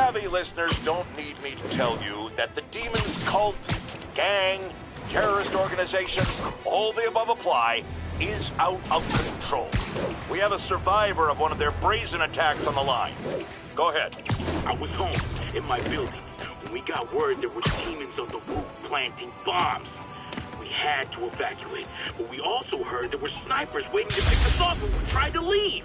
savvy listeners don't need me to tell you that the demon's cult, gang, terrorist organization, all the above apply, is out of control. We have a survivor of one of their brazen attacks on the line. Go ahead. I was home, in my building, when we got word there were demons on the roof planting bombs. We had to evacuate, but we also heard there were snipers waiting to pick us off when we tried to leave.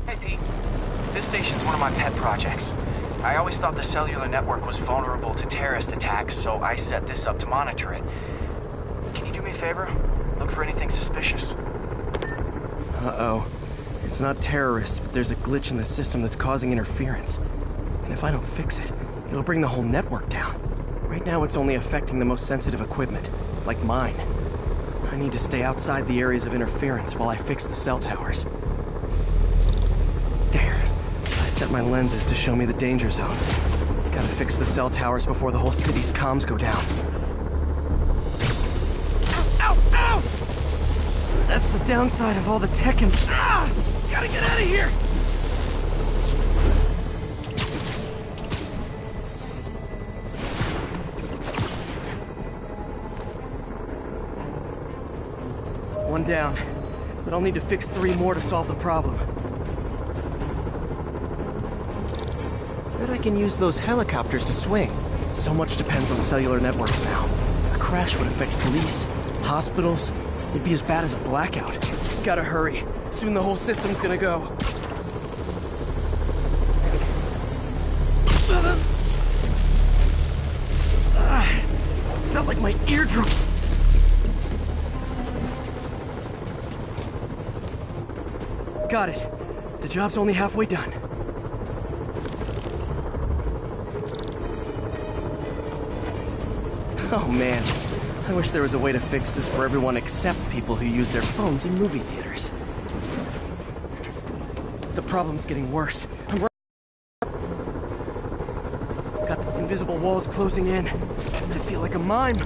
Hey, Pete. This station's one of my pet projects. I always thought the cellular network was vulnerable to terrorist attacks, so I set this up to monitor it. Can you do me a favor? Look for anything suspicious. Uh-oh. It's not terrorists, but there's a glitch in the system that's causing interference. And if I don't fix it, it'll bring the whole network down. Right now it's only affecting the most sensitive equipment, like mine. I need to stay outside the areas of interference while I fix the cell towers. There. I set my lenses to show me the danger zones. Gotta fix the cell towers before the whole city's comms go down. Ow! Ow! Ow! That's the downside of all the tech and... Ah! Gotta get out of here! One down, but I'll need to fix 3 more to solve the problem. Bet I can use those helicopters to swing. So much depends on cellular networks now. A crash would affect police, hospitals. It'd be as bad as a blackout. Gotta hurry. Soon the whole system's gonna go. Felt like my eardrum. Got it. The job's only halfway done. Oh man, I wish there was a way to fix this for everyone except people who use their phones in movie theaters. The problem's getting worse. Got the invisible walls closing in. I feel like a mime.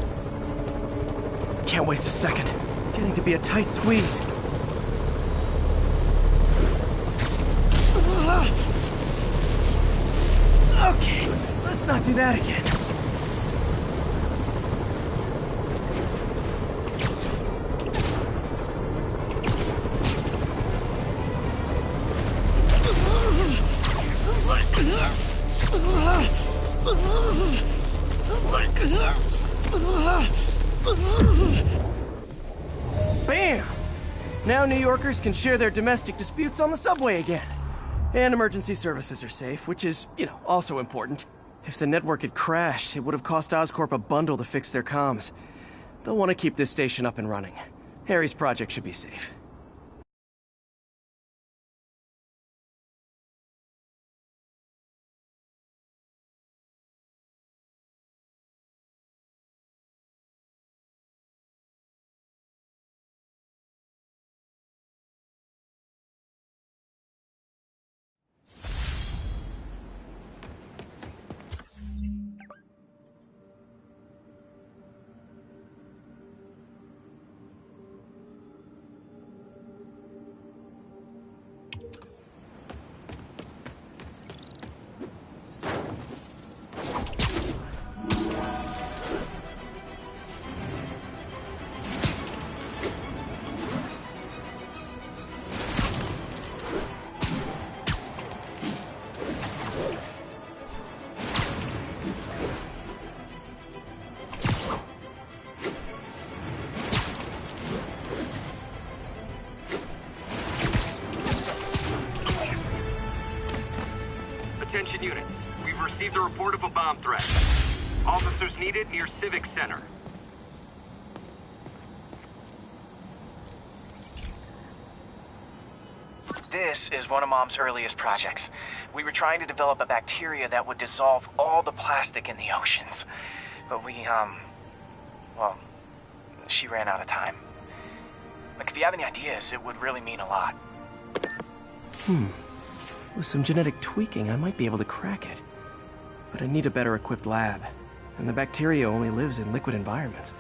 Can't waste a second. Getting to be a tight squeeze. Okay, let's not do that again. Bam! Now New Yorkers can share their domestic disputes on the subway again. And emergency services are safe, which is, also important. If the network had crashed, it would have cost Oscorp a bundle to fix their comms. They'll want to keep this station up and running. Harry's project should be safe. Attention units. We've received a report of a bomb threat. Officers needed near Civic Center. This is one of Mom's earliest projects. We were trying to develop a bacteria that would dissolve all the plastic in the oceans. But well, she ran out of time. Like, if you have any ideas, it would really mean a lot. With some genetic tweaking, I might be able to crack it. But I need a better equipped lab. And the bacteria only lives in liquid environments.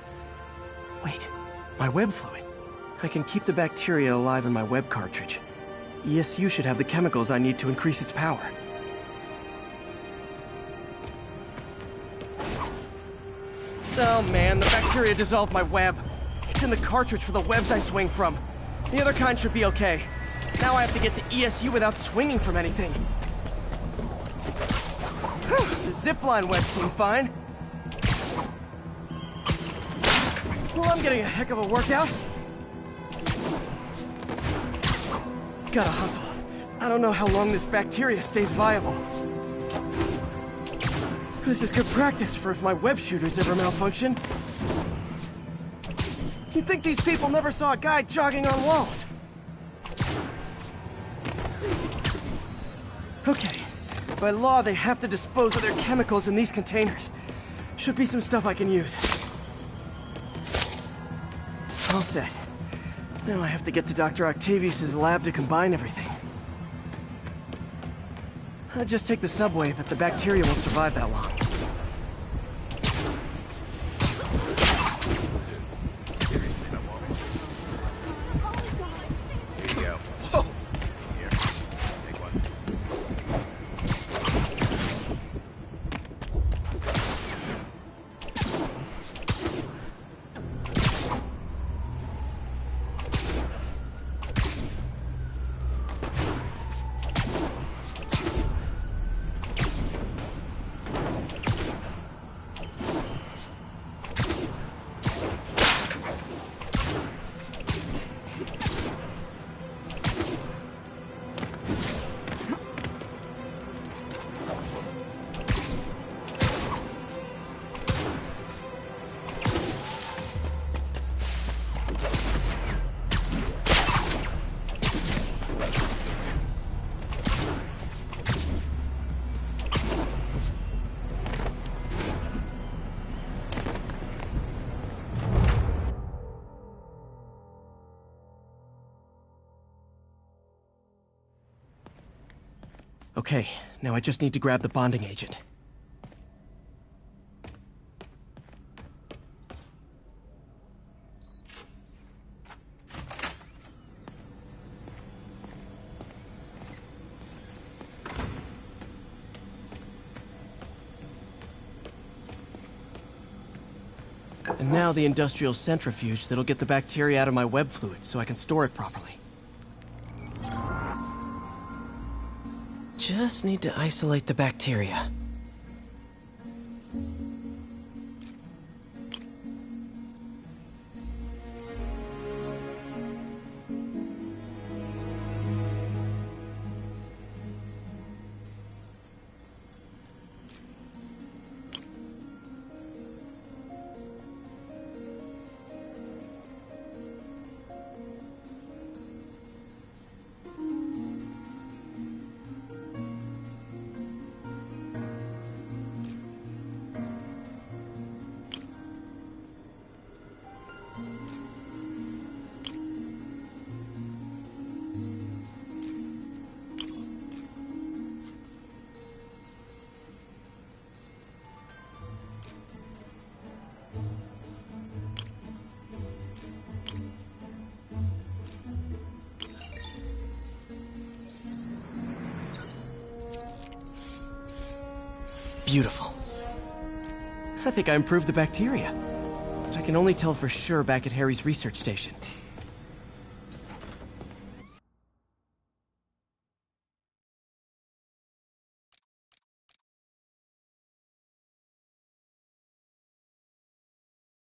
Wait, my web fluid. I can keep the bacteria alive in my web cartridge. ESU should have the chemicals I need to increase its power. Oh man, the bacteria dissolved my web. It's in the cartridge for the webs I swing from. The other kind should be okay. Now I have to get to ESU without swinging from anything. The zipline webs seem fine. Well, I'm getting a heck of a workout. Gotta hustle. I don't know how long this bacteria stays viable. This is good practice for if my web shooters ever malfunction. You'd think these people never saw a guy jogging on walls. Okay. By law, they have to dispose of their chemicals in these containers. Should be some stuff I can use. All set. Now I have to get to Dr. Octavius's lab to combine everything. I'll just take the subway, but the bacteria won't survive that long. Okay, now I just need to grab the bonding agent. And now the industrial centrifuge that'll get the bacteria out of my web fluid so I can store it properly. Just need to isolate the bacteria. Beautiful. I think I improved the bacteria. But I can only tell for sure back at Harry's research station.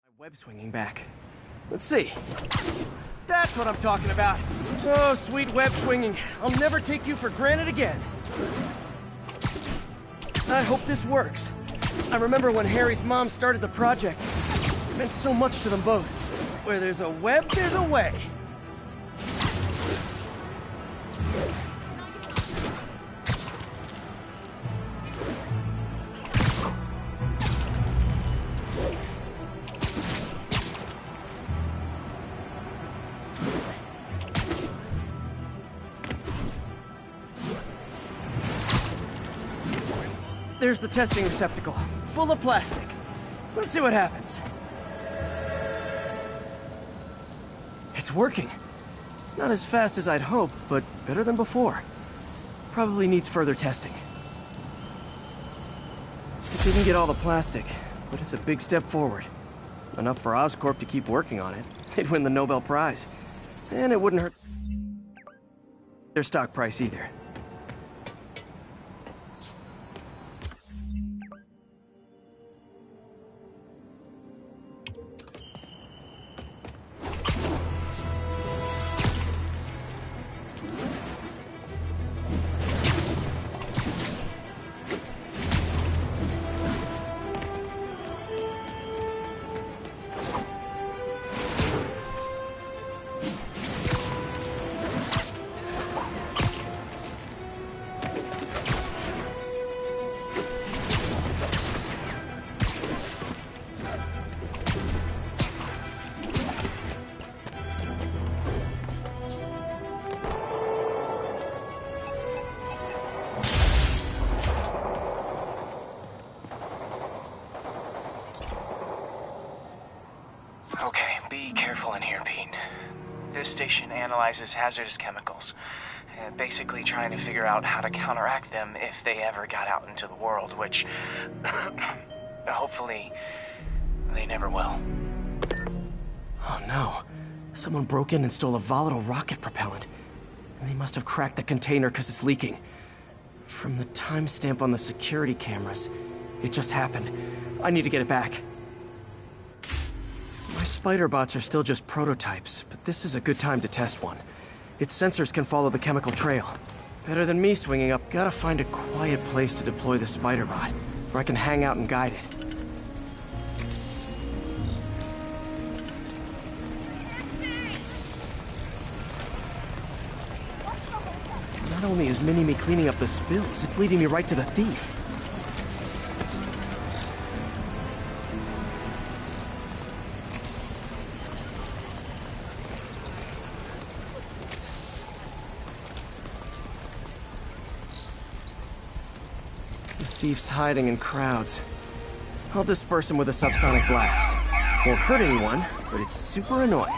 My web swinging back. Let's see. That's what I'm talking about. Oh, sweet web swinging. I'll never take you for granted again. I hope this works. I remember when Harry's mom started the project. It meant so much to them both. Where there's a web, there's a way. there's the testing receptacle, full of plastic. Let's see what happens. It's working. Not as fast as I'd hoped, but better than before. Probably needs further testing. It didn't get all the plastic, but it's a big step forward. Enough for Oscorp to keep working on it. They'd win the Nobel Prize. And it wouldn't hurt their stock price either. Okay, be careful in here, Pete. This station analyzes hazardous chemicals, basically trying to figure out how to counteract them if they ever got out into the world, which hopefully they never will. Oh no. Someone broke in and stole a volatile rocket propellant. And they must have cracked the container because it's leaking. From the timestamp on the security cameras, it just happened. I need to get it back. My spider bots are still just prototypes, but this is a good time to test one. Its sensors can follow the chemical trail. Better than me swinging up. Gotta find a quiet place to deploy the spider bot, where I can hang out and guide it. Not only is Mini-Me cleaning up the spills, it's leading me right to the thief. The thief's hiding in crowds. I'll disperse him with a subsonic blast. Won't hurt anyone, but it's super annoying.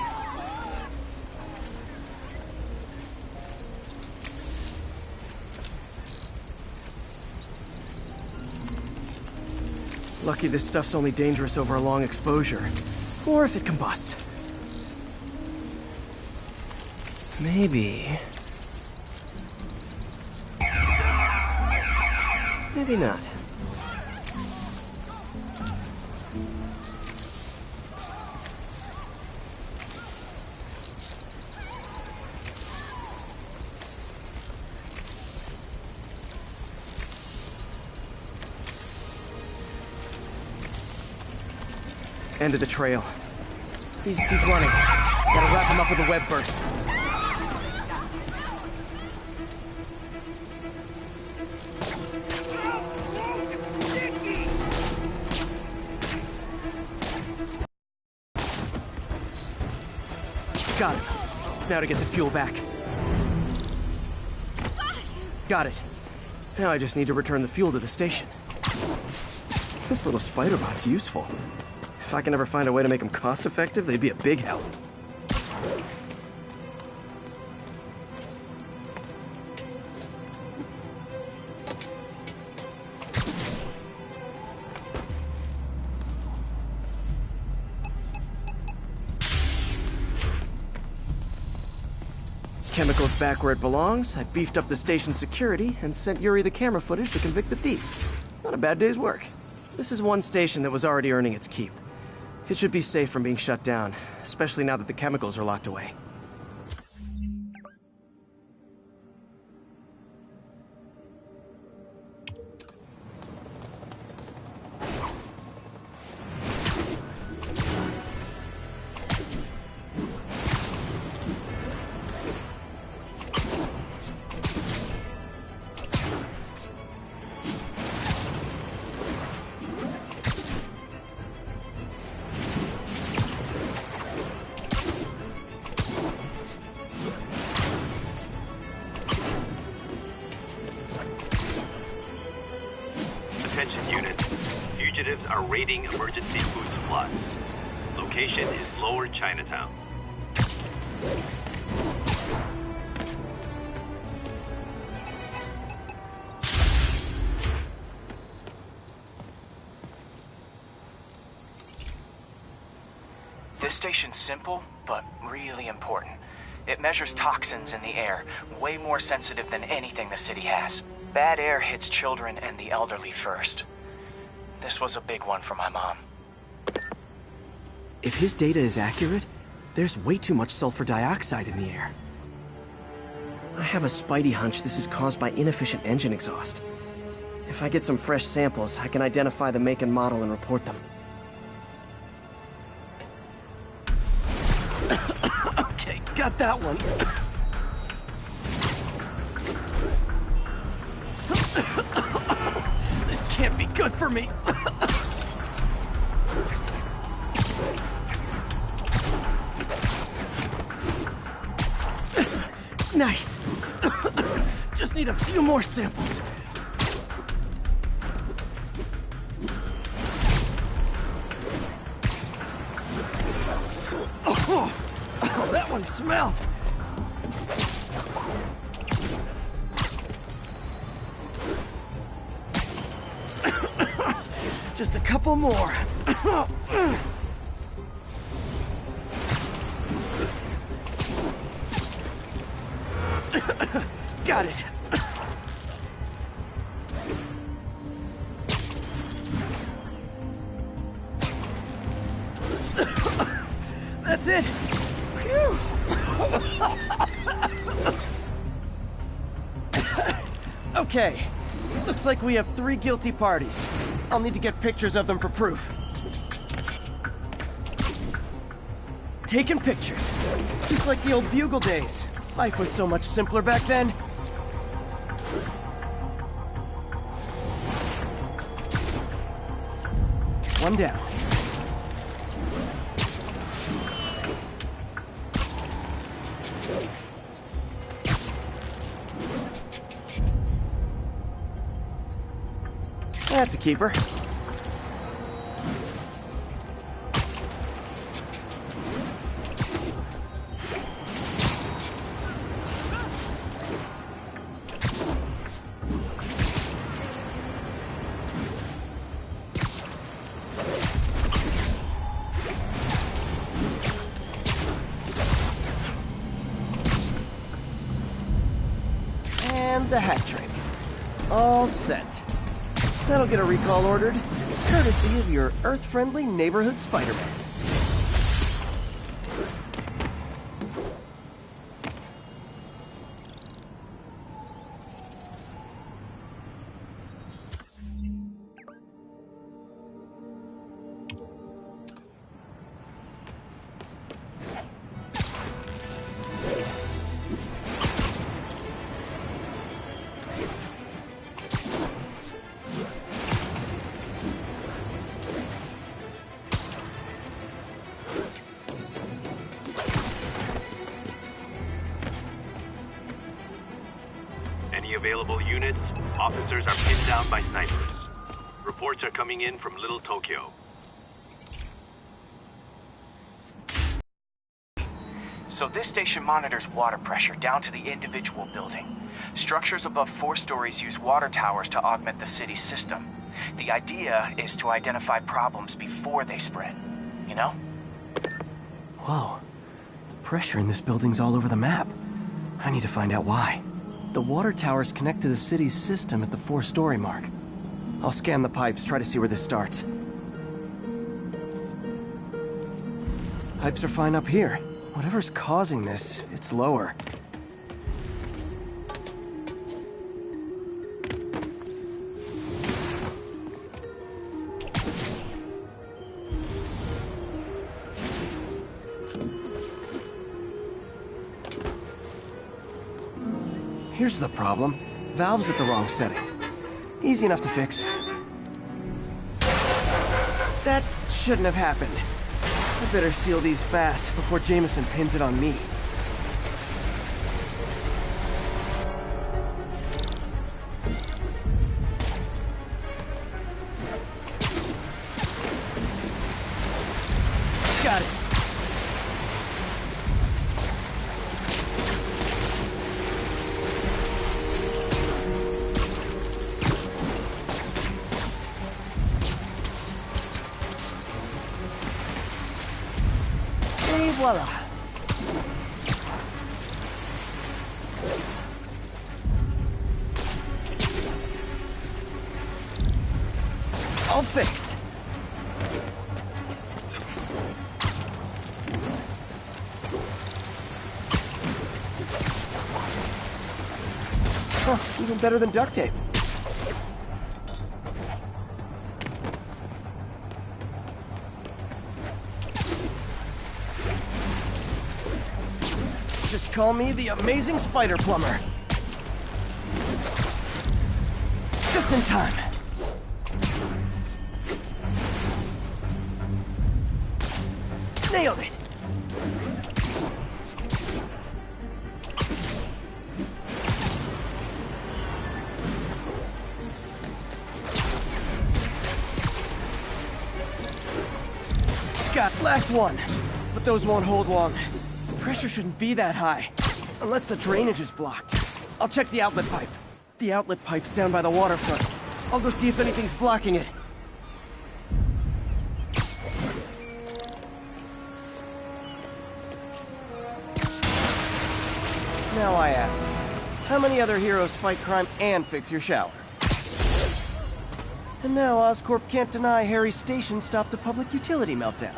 Lucky this stuff's only dangerous over a long exposure. Or if it combusts. Maybe... maybe not. End of the trail. He's running. Gotta wrap him up with a web burst. Got it. Now to get the fuel back. Got it. Now I just need to return the fuel to the station. This little spider bot's useful. If I can ever find a way to make them cost-effective, they'd be a big help. Chemicals back where it belongs, I beefed up the station's security and sent Yuri the camera footage to convict the thief. Not a bad day's work. This is one station that was already earning its keep. It should be safe from being shut down, especially now that the chemicals are locked away. Attention units. Fugitives are raiding emergency food supplies. Location is Lower Chinatown. This station's simple, but really important. It measures toxins in the air, way more sensitive than anything the city has. Bad air hits children and the elderly first. This was a big one for my mom. If his data is accurate, there's way too much sulfur dioxide in the air. I have a spidey hunch this is caused by inefficient engine exhaust. If I get some fresh samples, I can identify the make and model and report them. Okay, got that one. This can't be good for me. Nice. Just need a few more samples. Oh, that one smelled. Just a couple more. Got it. That's it. Phew. Okay. Looks like we have 3 guilty parties. I'll need to get pictures of them for proof. Taking pictures. Just like the old Bugle days. Life was so much simpler back then. One down. That's a keeper. And the hat trick. All set. That'll get a recall ordered, courtesy of your Earth-friendly neighborhood Spiderman. Available units, officers are pinned down by snipers. Reports are coming in from Little Tokyo. So this station monitors water pressure down to the individual building. Structures above 4 stories use water towers to augment the city's system. The idea is to identify problems before they spread, you know? Whoa. The pressure in this building's all over the map. I need to find out why. The water towers connect to the city's system at the 4-story mark. I'll scan the pipes, try to see where this starts. Pipes are fine up here. Whatever's causing this, it's lower. Here's the problem. Valve's at the wrong setting. Easy enough to fix. That shouldn't have happened. I better seal these fast before Jameson pins it on me. voila. All fixed. Huh, even better than duct tape. Just call me the amazing spider plumber. Just in time. Nailed it! Got last one, but those won't hold long. Pressure shouldn't be that high, unless the drainage is blocked. I'll check the outlet pipe. The outlet pipe's down by the waterfront. I'll go see if anything's blocking it. Now I ask, how many other heroes fight crime and fix your shower? And now Oscorp can't deny Harry's station stopped a public utility meltdown.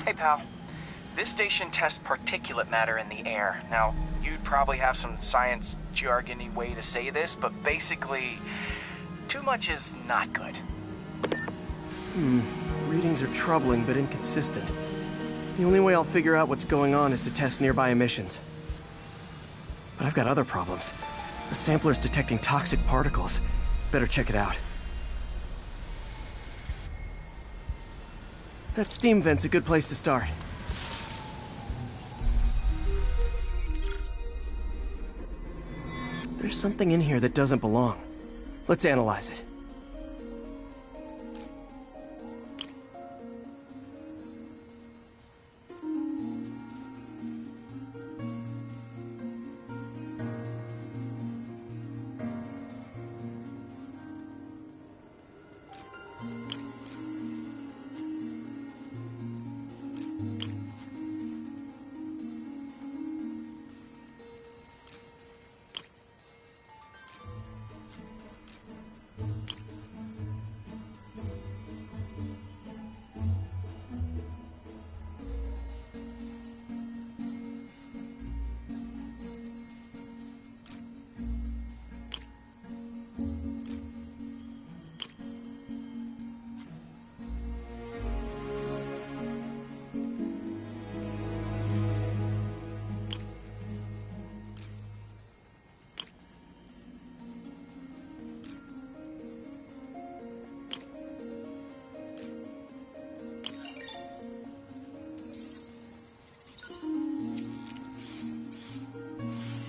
Hey, pal. This station tests particulate matter in the air. Now, you'd probably have some science jargony way to say this, but basically, too much is not good. Readings are troubling but inconsistent. The only way I'll figure out what's going on is to test nearby emissions. But I've got other problems. The sampler's detecting toxic particles. Better check it out. That steam vent's a good place to start. There's something in here that doesn't belong. Let's analyze it.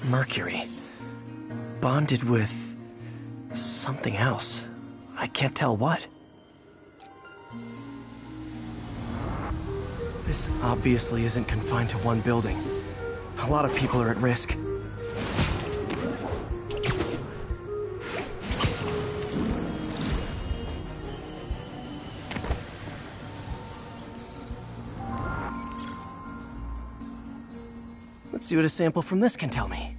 Mercury. Bonded with something else. I can't tell what. This obviously isn't confined to one building. A lot of people are at risk. Let's see what a sample from this can tell me.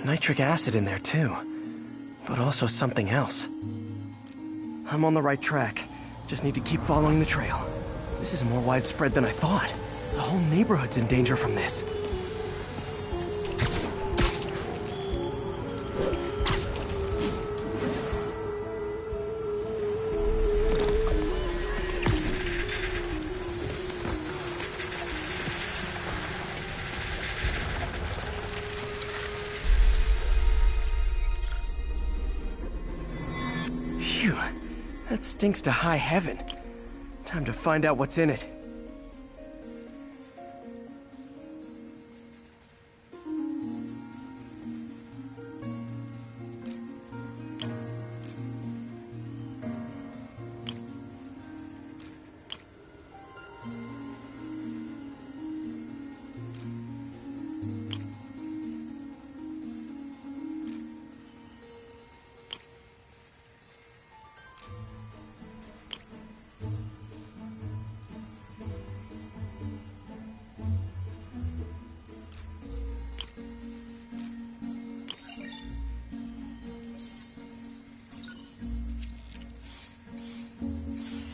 nitric acid in there too, but also something else. I'm on the right track. Just need to keep following the trail. This is more widespread than I thought. The whole neighborhood's in danger from this. Phew, that stinks to high heaven. Time to find out what's in it.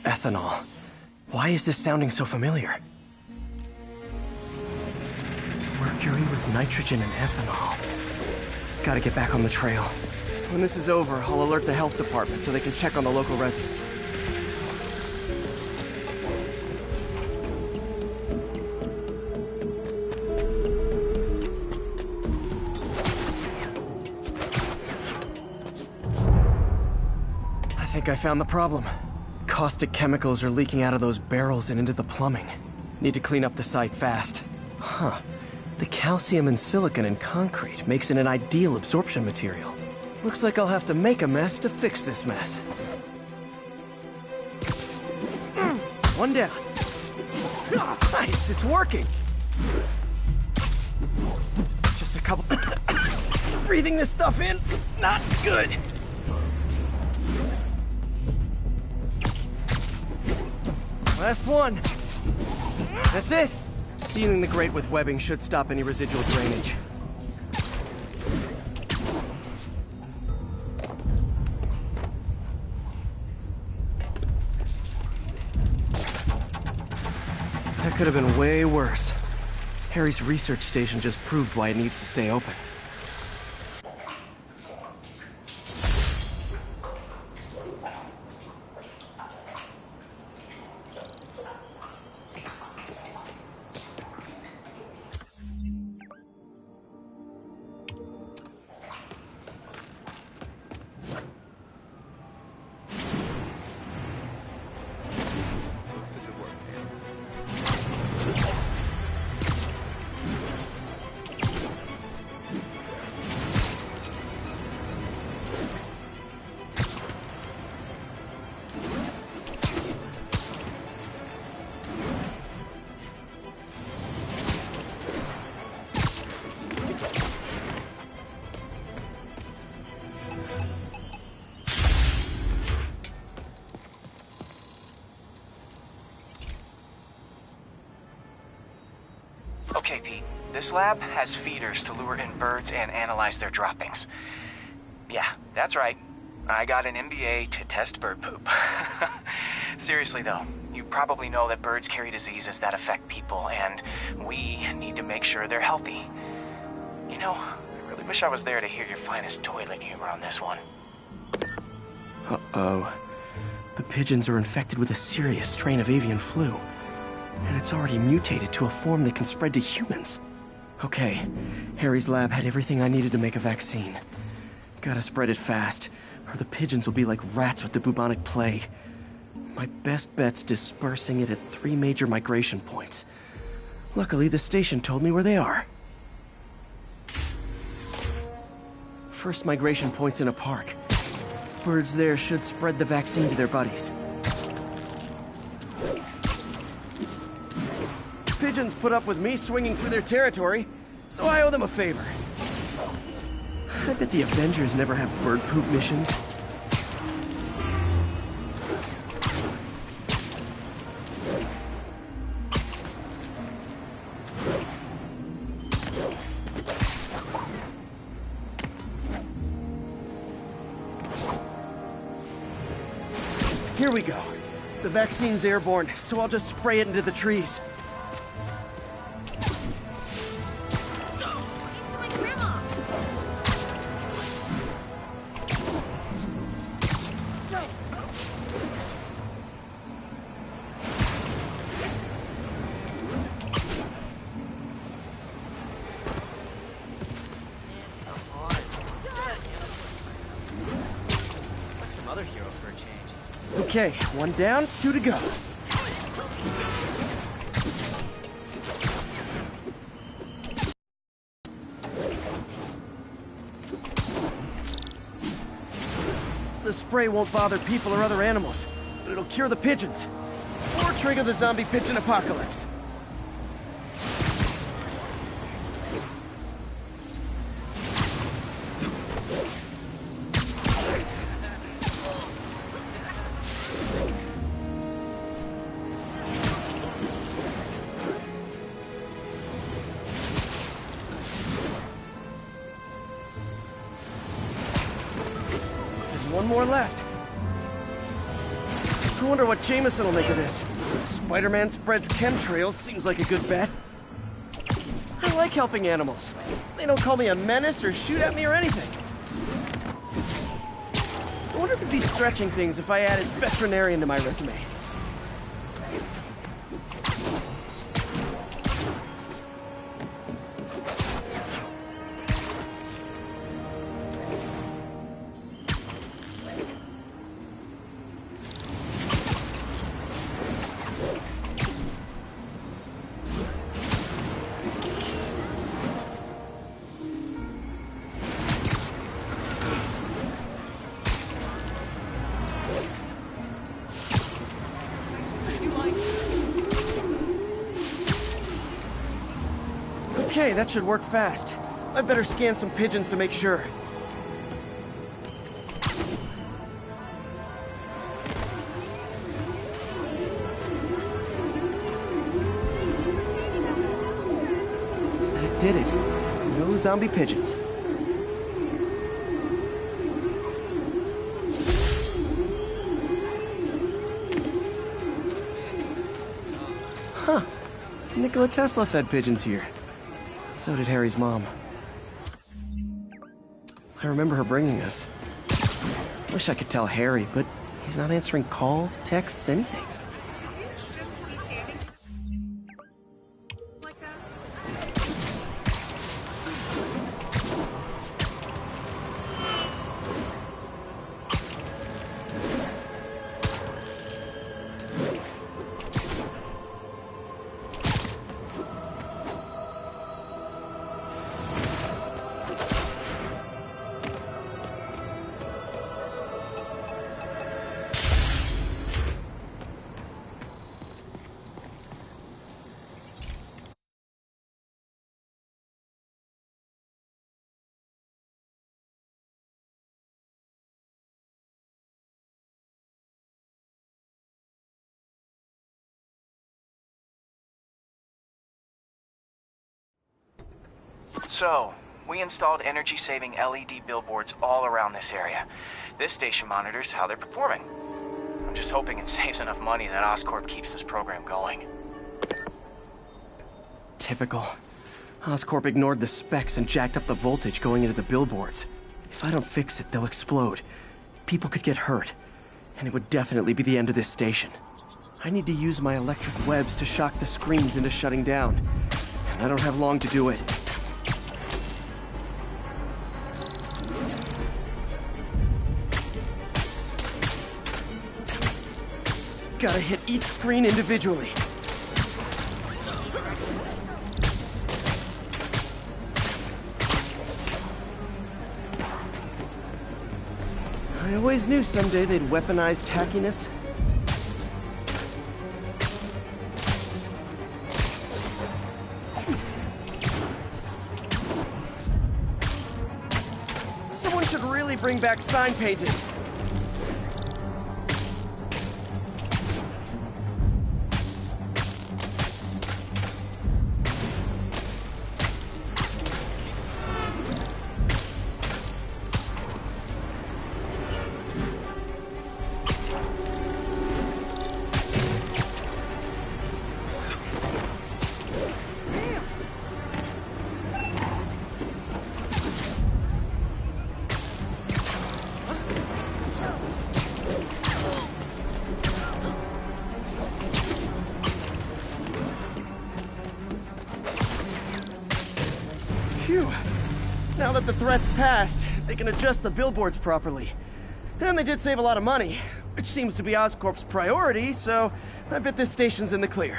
Ethanol. Why is this sounding so familiar? Mercury with nitrogen and ethanol. Gotta get back on the trail. When this is over, I'll alert the health department so they can check on the local residents. I think I found the problem. Caustic chemicals are leaking out of those barrels and into the plumbing. Need to clean up the site fast. Huh. The calcium and silicon in concrete makes it an ideal absorption material. Looks like I'll have to make a mess to fix this mess. One down. Nice, it's working. Just a couple... Breathing this stuff in, not good. Last one. That's it. Sealing the grate with webbing should stop any residual drainage. That could have been way worse. Harry's research station just proved why it needs to stay open. Okay, Pete. This lab has feeders to lure in birds and analyze their droppings. Yeah, that's right. I got an MBA to test bird poop. Seriously though, you probably know that birds carry diseases that affect people, and we need to make sure they're healthy. You know, I really wish I was there to hear your finest toilet humor on this one. Uh-oh. The pigeons are infected with a serious strain of avian flu. And it's already mutated to a form that can spread to humans. Okay, Harry's lab had everything I needed to make a vaccine. Gotta spread it fast, or the pigeons will be like rats with the bubonic plague. My best bet's dispersing it at 3 major migration points. Luckily, the station told me where they are. First migration point's in a park. Birds there should spread the vaccine to their buddies. Pigeons put up with me swinging through their territory, so I owe them a favor. I bet the Avengers never have bird poop missions. Here we go. The vaccine's airborne, so I'll just spray it into the trees. Okay, one down, 2 to go. The spray won't bother people or other animals, but it'll cure the pigeons. Or trigger the zombie pigeon apocalypse. One more left. I wonder what Jameson will make of this. Spider-Man spreads chemtrails seems like a good bet. I like helping animals. They don't call me a menace or shoot at me or anything. I wonder if it'd be stretching things if I added veterinarian to my resume. Okay, that should work fast. I better scan some pigeons to make sure. That did it. No zombie pigeons. Huh. Nikola Tesla fed pigeons here. So did Harry's mom. I remember her bringing us. Wish I could tell Harry, but he's not answering calls, texts, anything. So, we installed energy-saving LED billboards all around this area. This station monitors how they're performing. I'm just hoping it saves enough money that Oscorp keeps this program going. Typical. Oscorp ignored the specs and jacked up the voltage going into the billboards. If I don't fix it, they'll explode. People could get hurt. And it would definitely be the end of this station. I need to use my electric webs to shock the screens into shutting down. And I don't have long to do it. Gotta hit each screen individually. I always knew someday they'd weaponize tackiness. Someone should really bring back sign painting. Now that the threat's passed, they can adjust the billboards properly. And they did save a lot of money, which seems to be Oscorp's priority, so I bet this station's in the clear.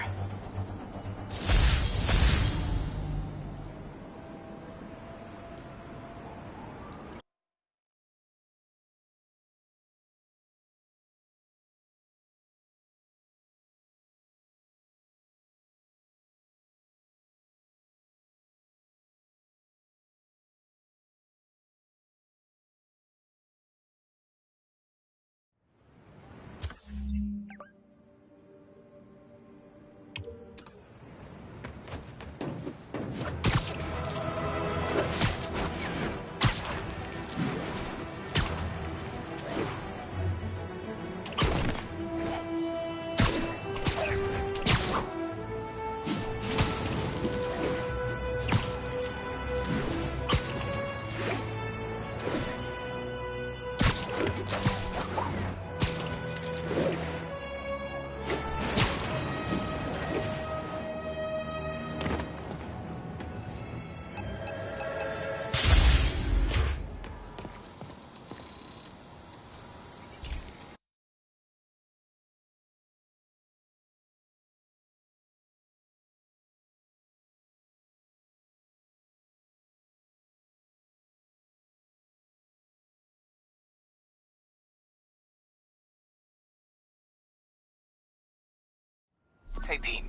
Hey, Pete.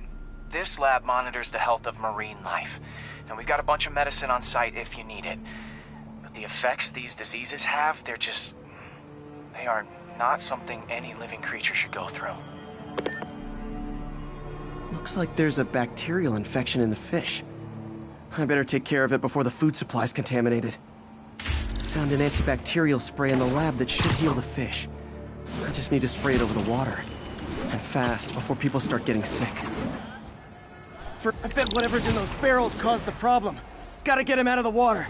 This lab monitors the health of marine life, and we've got a bunch of medicine on site if you need it. But the effects these diseases have, they are not something any living creature should go through. Looks like there's a bacterial infection in the fish. I better take care of it before the food supply's contaminated. Found an antibacterial spray in the lab that should heal the fish. I just need to spray it over the water. And fast, before people start getting sick. I bet whatever's in those barrels caused the problem. Gotta get him out of the water.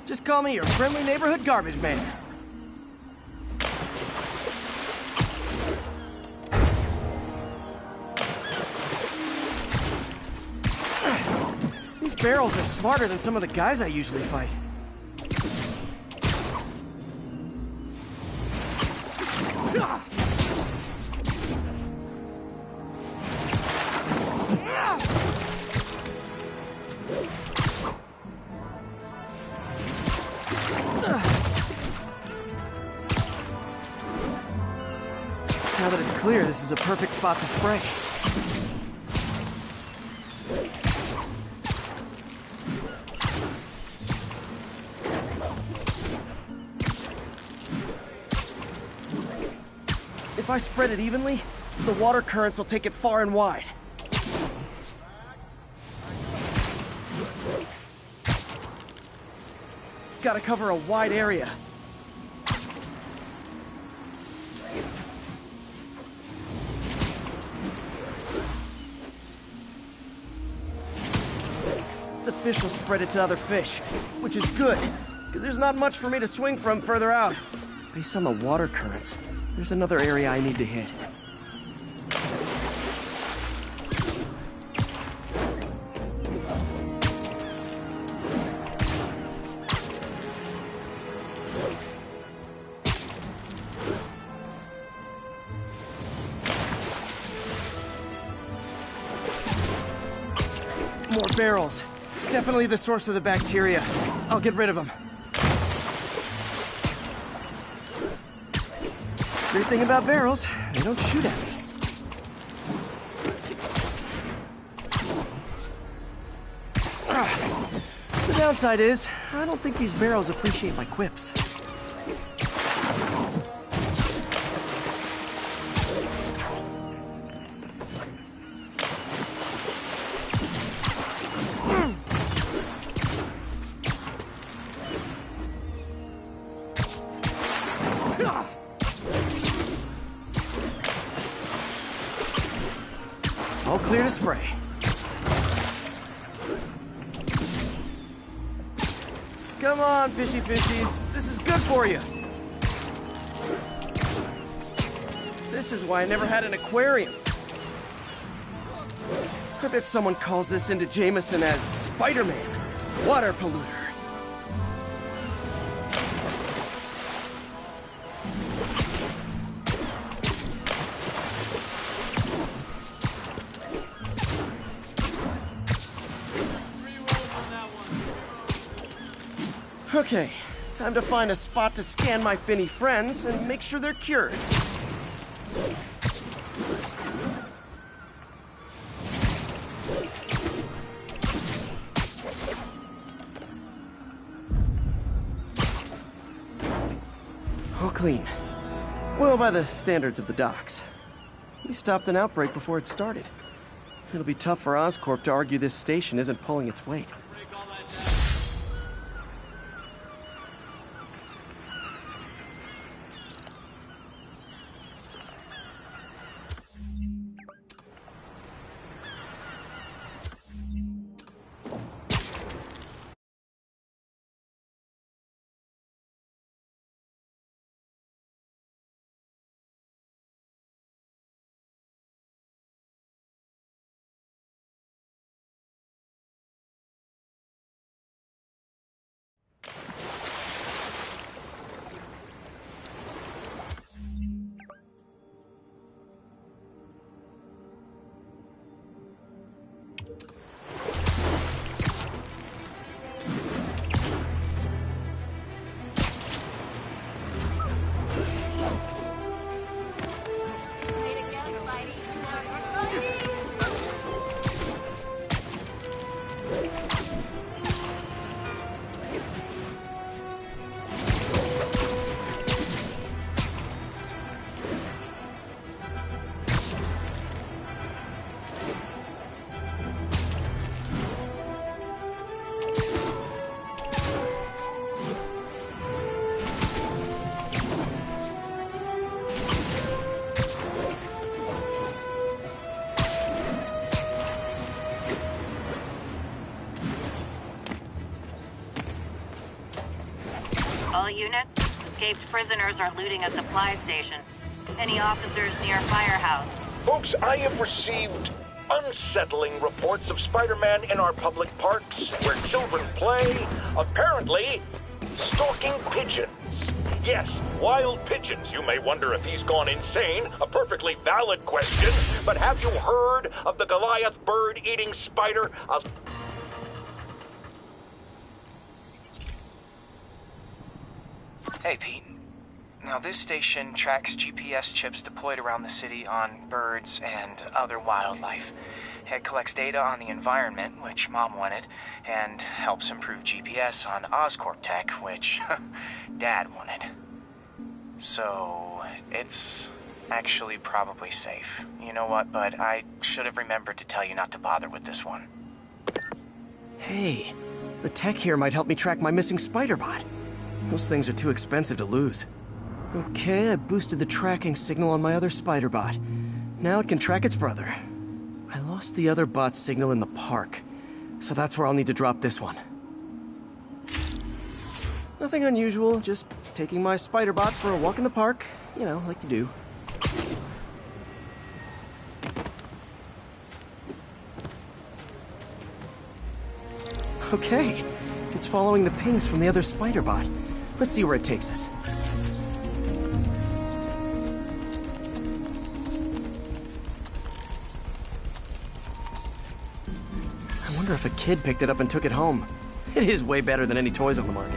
Just call me your friendly neighborhood garbage man. These barrels are smarter than some of the guys I usually fight. Now that it's clear, this is a perfect spot to spray. If I spread it evenly, the water currents will take it far and wide. Gotta cover a wide area. The fish will spread it to other fish, which is good, because there's not much for me to swing from further out. Based on the water currents, there's another area I need to hit. More barrels. Definitely the source of the bacteria. I'll get rid of them. Great thing about barrels, they don't shoot at me. The downside is, I don't think these barrels appreciate my quips. All clear to spray. Come on, fishy fishies. This is good for you. This is why I never had an aquarium. I bet someone calls this into Jameson as Spiderman, water polluter. Okay, time to find a spot to scan my finny friends and make sure they're cured. All clean. Well, by the standards of the docks. We stopped an outbreak before it started. It'll be tough for Oscorp to argue this station isn't pulling its weight. All units, escaped prisoners are looting a supply station. Any officers near Firehouse? Folks, I have received unsettling reports of Spider-Man in our public parks, where children play, apparently stalking pigeons. Yes, wild pigeons. You may wonder if he's gone insane. A perfectly valid question. But have you heard of the Goliath bird-eating spider? Hey, Pete. Now, this station tracks GPS chips deployed around the city on birds and other wildlife. It collects data on the environment, which Mom wanted, and helps improve GPS on Oscorp tech, which Dad wanted. So, it's actually probably safe. You know what, bud? I should have remembered to tell you not to bother with this one. Hey, the tech here might help me track my missing Spiderbot. Those things are too expensive to lose. Okay, I boosted the tracking signal on my other Spiderbot. Now it can track its brother. I lost the other bot's signal in the park, so that's where I'll need to drop this one. Nothing unusual, just taking my Spiderbot for a walk in the park. You know, like you do. Okay, it's following the pings from the other Spiderbot. Let's see where it takes us. I wonder if a kid picked it up and took it home. It is way better than any toys on the market.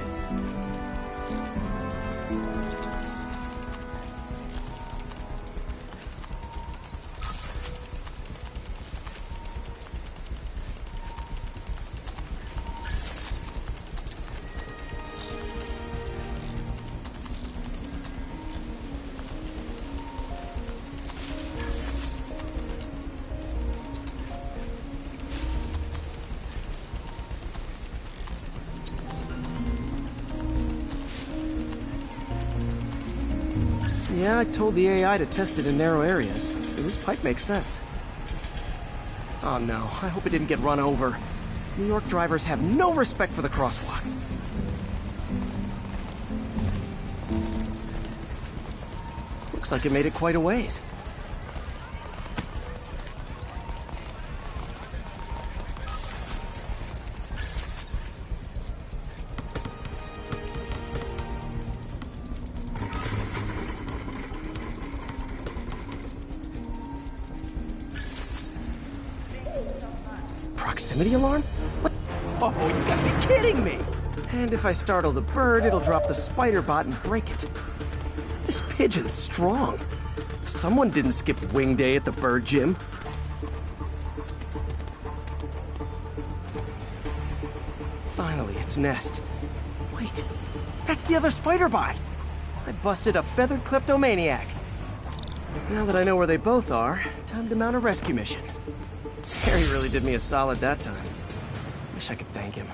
Yeah, I told the AI to test it in narrow areas, so this pipe makes sense. Oh no, I hope it didn't get run over. New York drivers have no respect for the crosswalk. Looks like it made it quite a ways. Proximity alarm? What? Oh, you gotta be kidding me! And if I startle the bird, it'll drop the spider bot and break it. This pigeon's strong. Someone didn't skip wing day at the bird gym. Finally, its nest. Wait, that's the other spider bot! I busted a feathered kleptomaniac. Now that I know where they both are, time to mount a rescue mission. Harry really did me a solid that time. Wish I could thank him.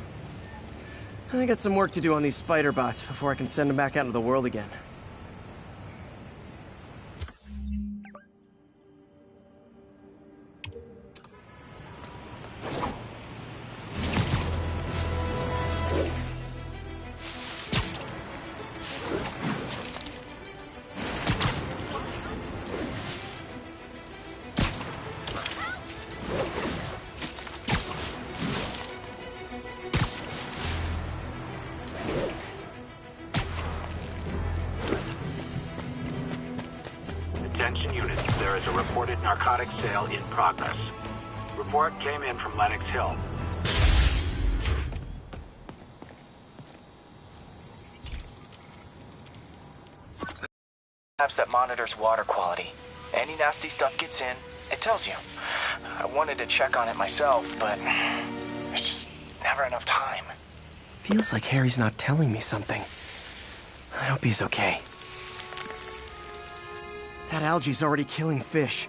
I got some work to do on these spider bots before I can send them back out into the world again. Attention units, there is a reported narcotics sale in progress. Report came in from Lenox Hill. Apps that monitors water quality. Any nasty stuff gets in, it tells you. I wanted to check on it myself, but there's just never enough time. Feels like Harry's not telling me something. I hope he's okay. That algae's already killing fish.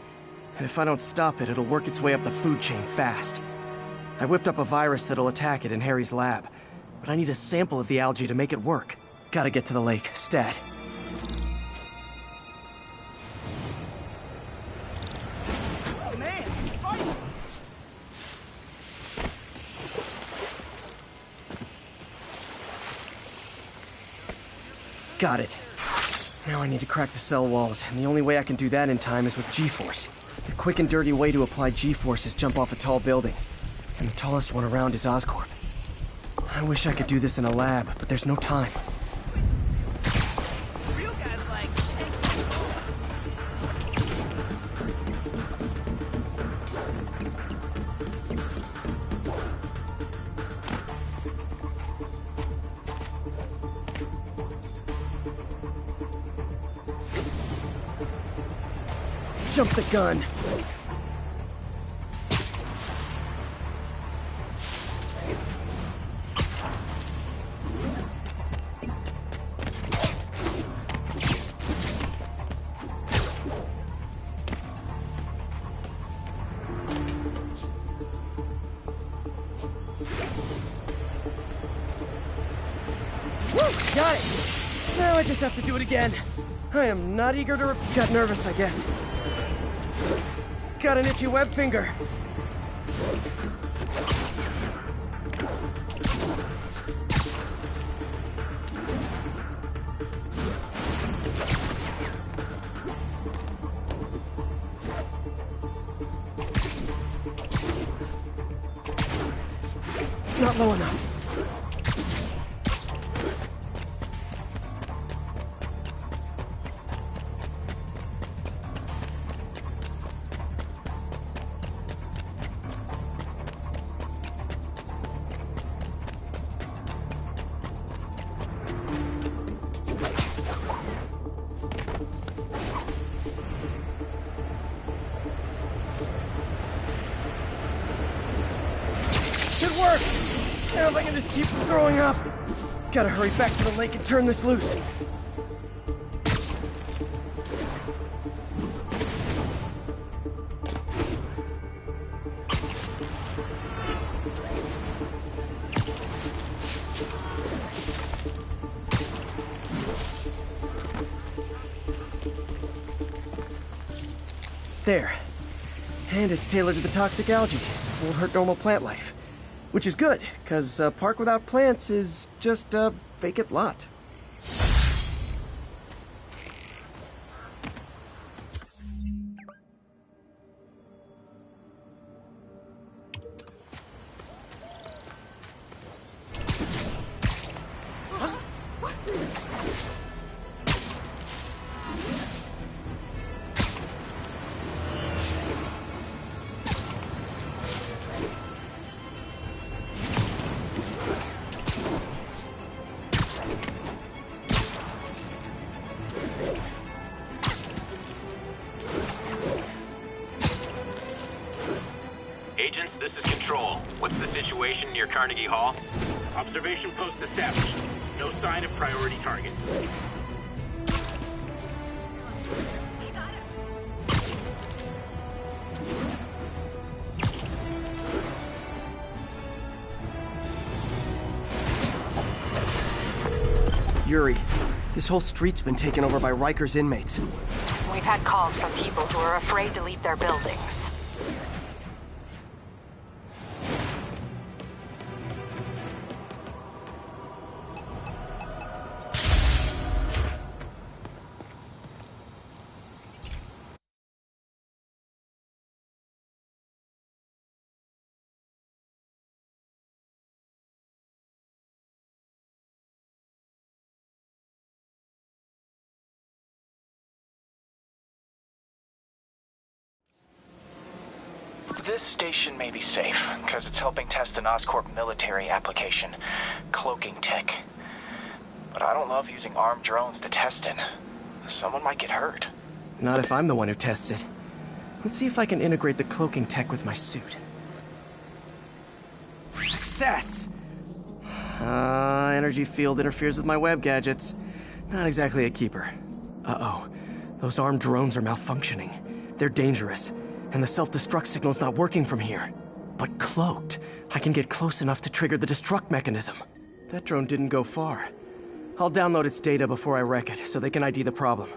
And if I don't stop it, it'll work its way up the food chain fast. I whipped up a virus that'll attack it in Harry's lab. But I need a sample of the algae to make it work. Gotta get to the lake, stat. Got it. Now I need to crack the cell walls, and the only way I can do that in time is with G-Force. The quick and dirty way to apply G-Force is jump off a tall building. And the tallest one around is Oscorp. I wish I could do this in a lab, but there's no time. Real guys like... Jump the gun. Got it! Now I just have to do it again. I am not eager to... Got nervous, I guess. Got an itchy web finger. Not low enough. It worked! Now if I can just keep throwing up. Gotta hurry back to the lake and turn this loose. There. And it's tailored to the toxic algae. Won't hurt normal plant life. Which is good, because a park without plants is just a vacant lot. Agents, this is Control. What's the situation near Carnegie Hall? Observation post established. No sign of priority target. Yuri, this whole street's been taken over by Riker's inmates. We've had calls from people who are afraid to leave their buildings. This station may be safe, because it's helping test an Oscorp military application, cloaking tech. But I don't love using armed drones to test it. Someone might get hurt. Not if I'm the one who tests it. Let's see if I can integrate the cloaking tech with my suit. Success! Energy field interferes with my web gadgets. Not exactly a keeper. Uh-oh. Those armed drones are malfunctioning. They're dangerous. And the self-destruct signal's not working from here. But cloaked, I can get close enough to trigger the destruct mechanism. That drone didn't go far. I'll download its data before I wreck it, so they can ID the problem.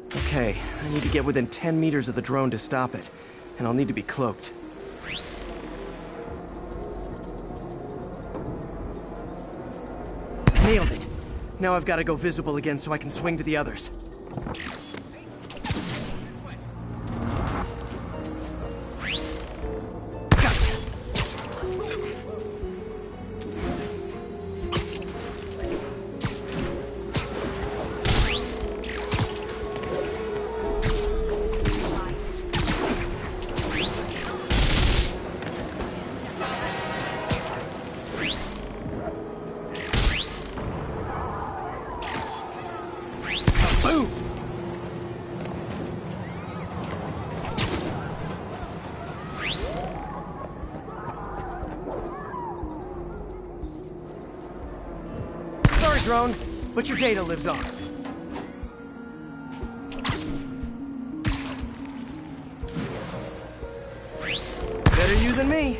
Okay, I need to get within 10 meters of the drone to stop it. And I'll need to be cloaked. Nailed it! Now I've got to go visible again so I can swing to the others. Drone, but your data lives on. Better you than me.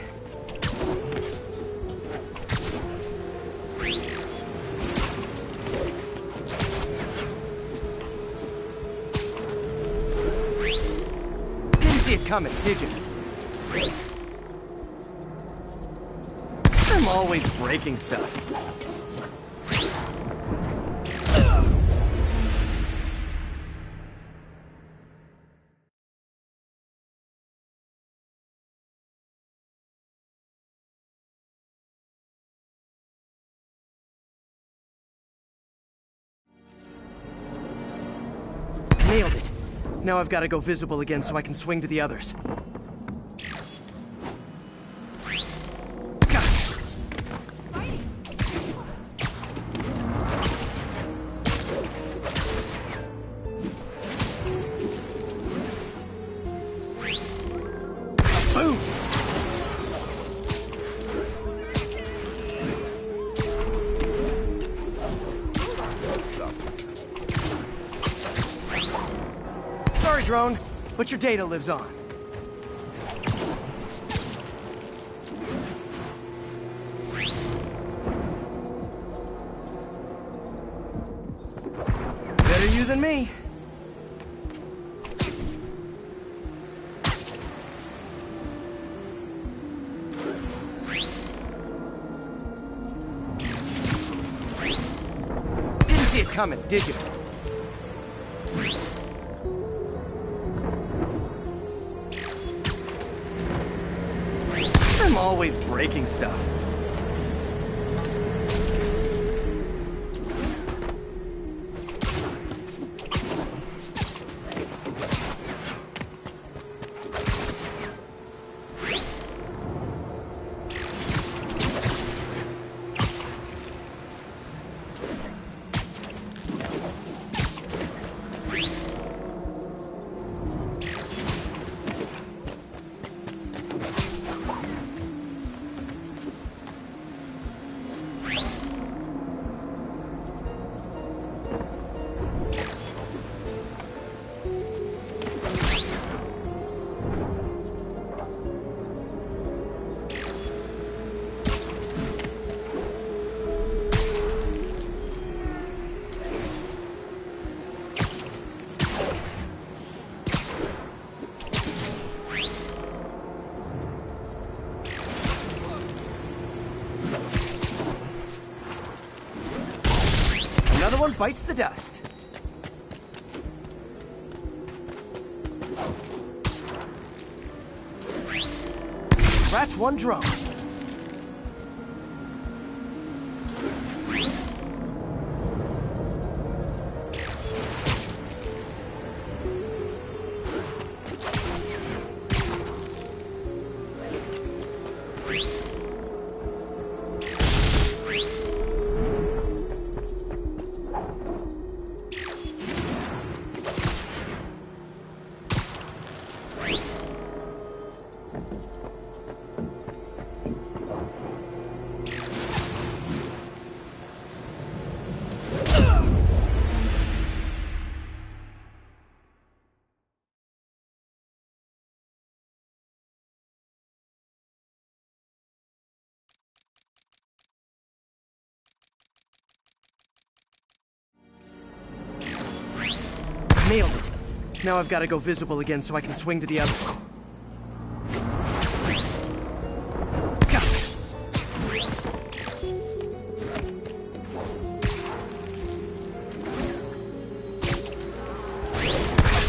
Didn't see it coming, did you? I'm always breaking stuff. Nailed it. Now I've got to go visible again so I can swing to the others. Got it. Boom! Sorry, drone, but your data lives on. Better you than me. Didn't see it coming, did you? I'm always breaking stuff. Another one bites the dust. Scratch one drone. Nailed it. Now I've got to go visible again so I can swing to the other. Got it.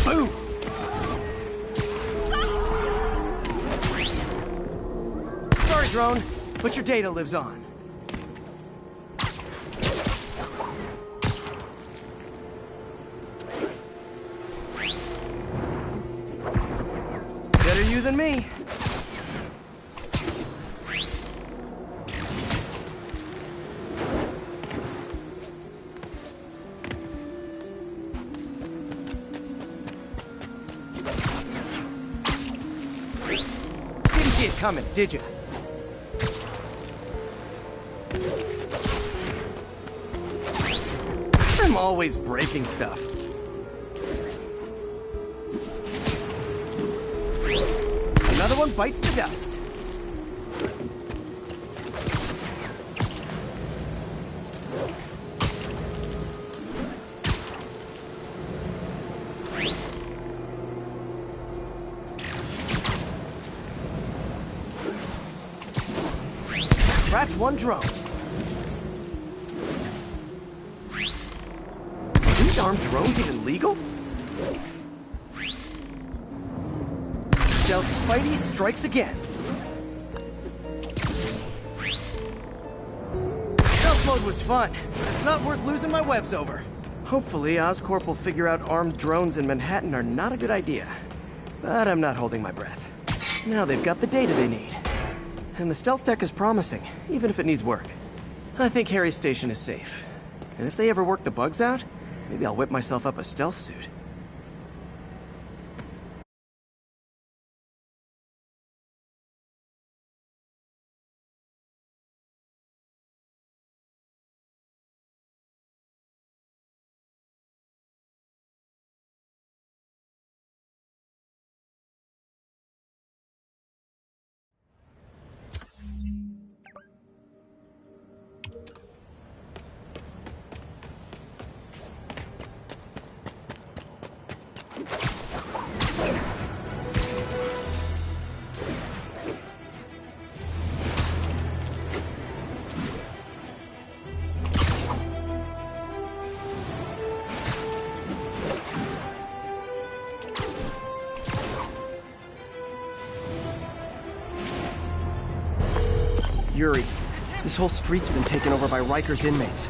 Boom! Sorry, drone, but your data lives on. Better you than me. Didn't see it coming, did you? I'm always breaking stuff. Another one bites the dust. Scratch one drone. Are these armed drones even legal? Stealth Spidey strikes again. Stealth mode was fun, but it's not worth losing my webs over. Hopefully, Oscorp will figure out armed drones in Manhattan are not a good idea. But I'm not holding my breath. Now they've got the data they need. And the stealth tech is promising, even if it needs work. I think Harry's station is safe. And if they ever work the bugs out, maybe I'll whip myself up a stealth suit. Yuri, this whole street's been taken over by Riker's inmates.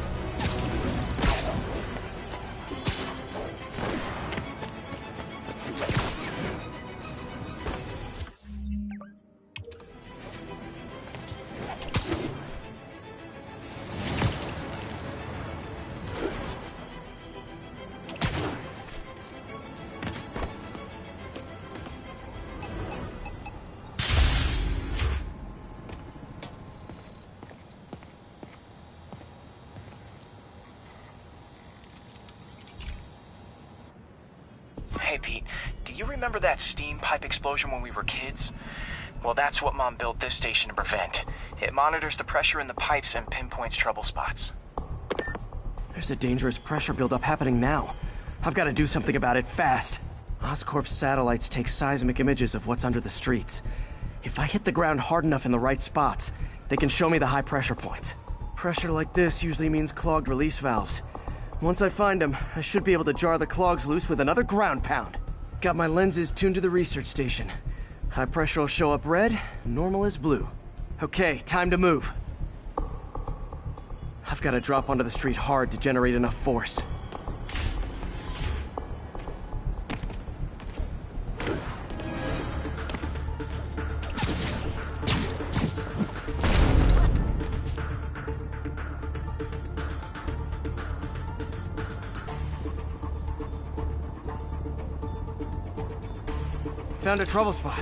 Hey, Pete, do you remember that steam pipe explosion when we were kids? Well, that's what Mom built this station to prevent. It monitors the pressure in the pipes and pinpoints trouble spots. There's a dangerous pressure buildup happening now. I've got to do something about it fast. Oscorp's satellites take seismic images of what's under the streets. If I hit the ground hard enough in the right spots, they can show me the high pressure points. Pressure like this usually means clogged release valves. Once I find them, I should be able to jar the clogs loose with another ground pound. Got my lenses tuned to the research station. High pressure will show up red, normal is blue. Okay, time to move. I've got to drop onto the street hard to generate enough force. Found a trouble spot.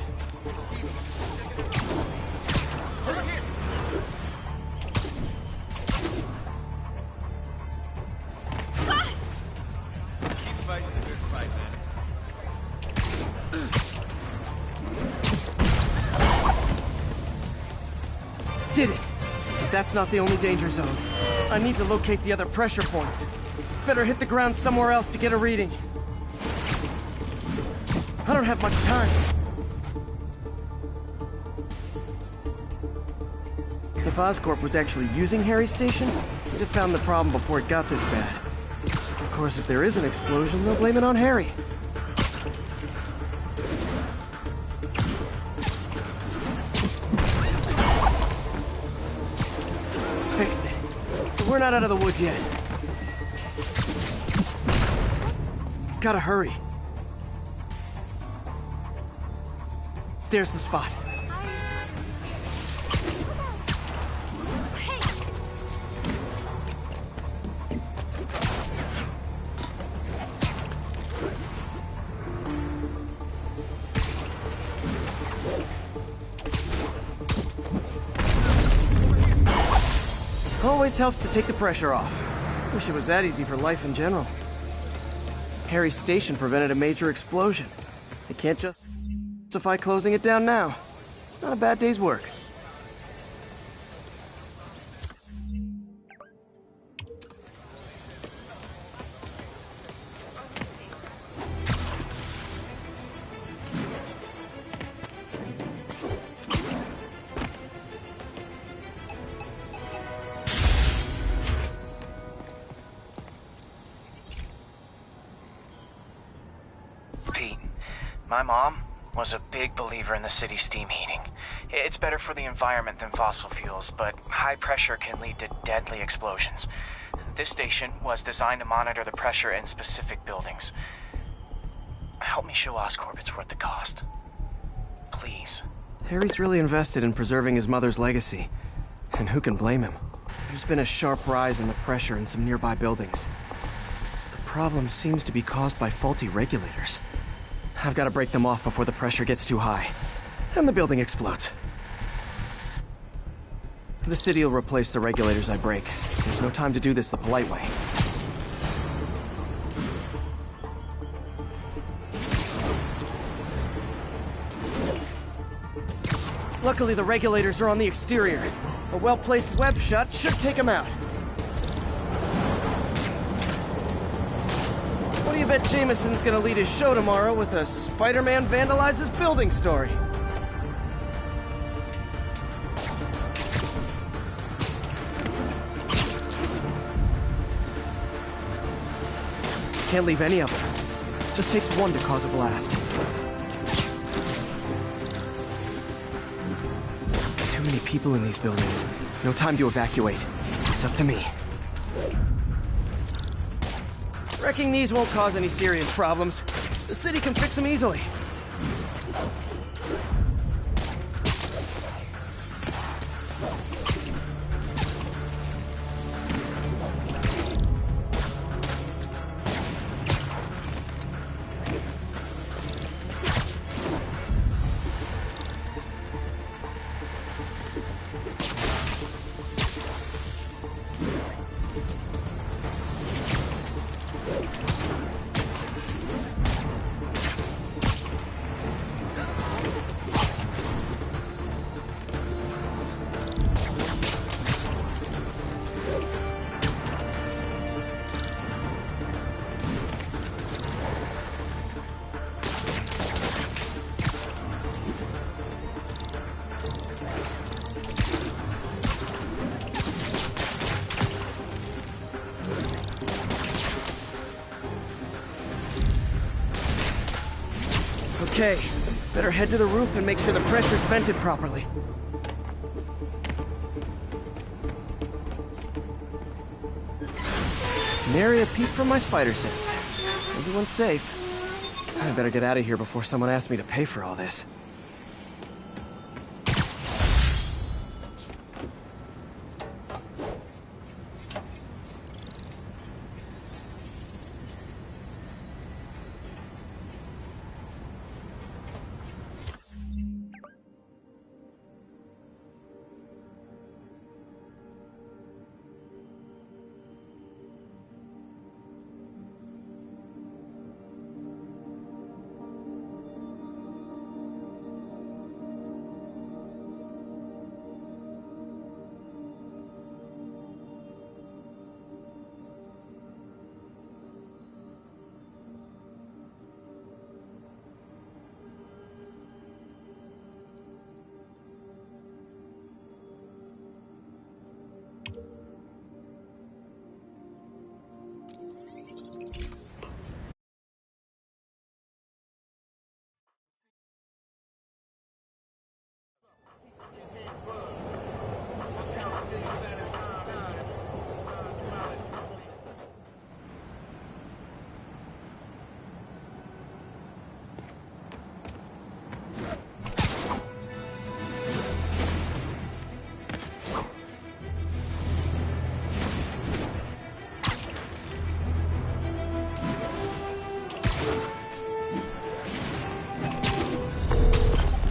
Did it! That's not the only danger zone. I need to locate the other pressure points. Better hit the ground somewhere else to get a reading. I don't have much time. If Oscorp was actually using Harry's station, they'd have found the problem before it got this bad. Of course, if there is an explosion, they'll blame it on Harry. Fixed it. But we're not out of the woods yet. Gotta hurry. There's the spot. Always helps to take the pressure off. Wish it was that easy for life in general. Harry's station prevented a major explosion. They can't justify closing it down now. Not a bad day's work. Pete, my mom was a big believer in the city's steam heating. It's better for the environment than fossil fuels, but high pressure can lead to deadly explosions. This station was designed to monitor the pressure in specific buildings. Help me show Oscorp it's worth the cost. Please. Harry's really invested in preserving his mother's legacy. And who can blame him? There's been a sharp rise in the pressure in some nearby buildings. The problem seems to be caused by faulty regulators. I've got to break them off before the pressure gets too high. And the building explodes. The city will replace the regulators I break. There's no time to do this the polite way. Luckily, the regulators are on the exterior. A well-placed web shot should take them out. What do you bet Jameson's gonna lead his show tomorrow with a Spiderman vandalizes building story? Can't leave any of them. Just takes one to cause a blast. Too many people in these buildings. No time to evacuate. It's up to me. Wrecking these won't cause any serious problems. The city can fix them easily. Okay, better head to the roof and make sure the pressure's vented properly. Nary a peep from my spider sense. Everyone's safe. I better get out of here before someone asks me to pay for all this.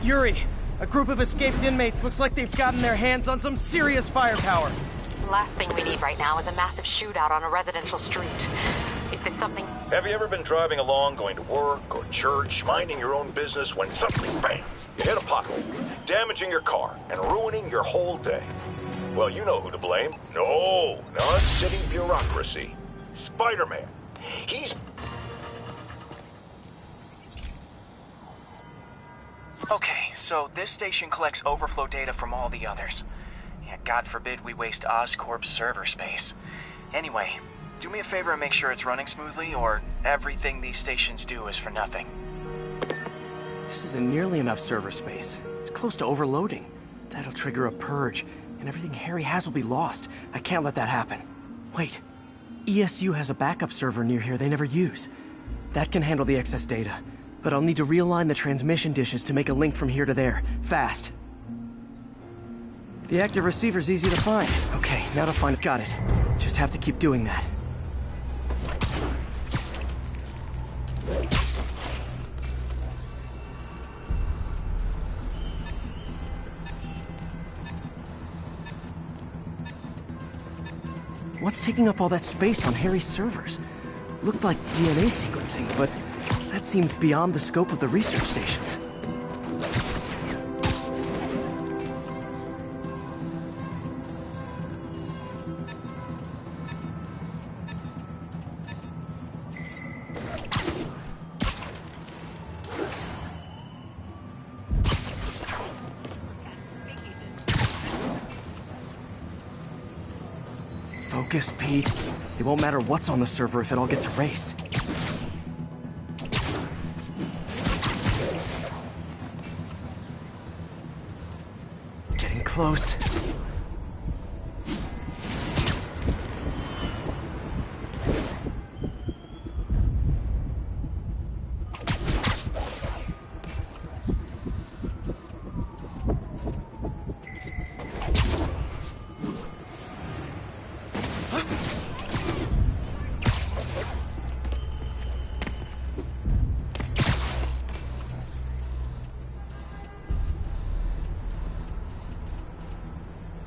Yuri, a group of escaped inmates looks like they've gotten their hands on some serious firepower. The last thing we need right now is a massive shootout on a residential street. Is this something... Have you ever been driving along, going to work or church, minding your own business when suddenly, bam, you hit a pothole, damaging your car and ruining your whole day? Well, you know who to blame. No, not city bureaucracy. Spiderman. He's... Okay, so this station collects overflow data from all the others. Yeah, God forbid we waste Oscorp's server space. Anyway, do me a favor and make sure it's running smoothly, or everything these stations do is for nothing. This isn't nearly enough server space. It's close to overloading. That'll trigger a purge, and everything Harry has will be lost. I can't let that happen. Wait. ESU has a backup server near here they never use. That can handle the excess data. But I'll need to realign the transmission dishes to make a link from here to there. Fast. The active receiver's easy to find. Okay, now to find it. Got it. Just have to keep doing that. What's taking up all that space on Harry's servers? Looked like DNA sequencing, but that seems beyond the scope of the research stations. Focus, Pete. It won't matter what's on the server if it all gets erased. Getting close.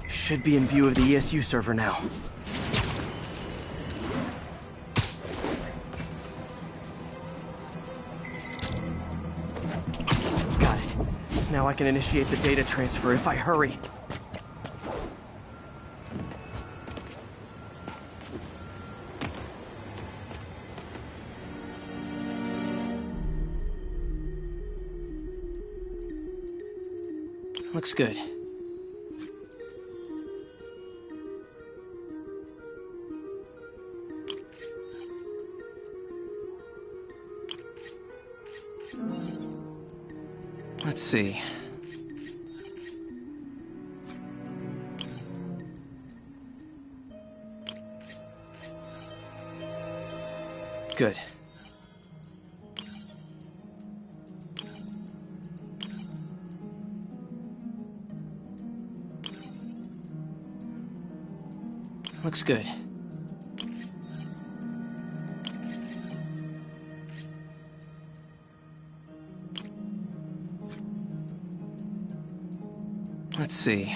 Should be in view of the ESU server now. Got it. Now I can initiate the data transfer if I hurry. Looks good. Let's see. Good. Looks good. Let's see.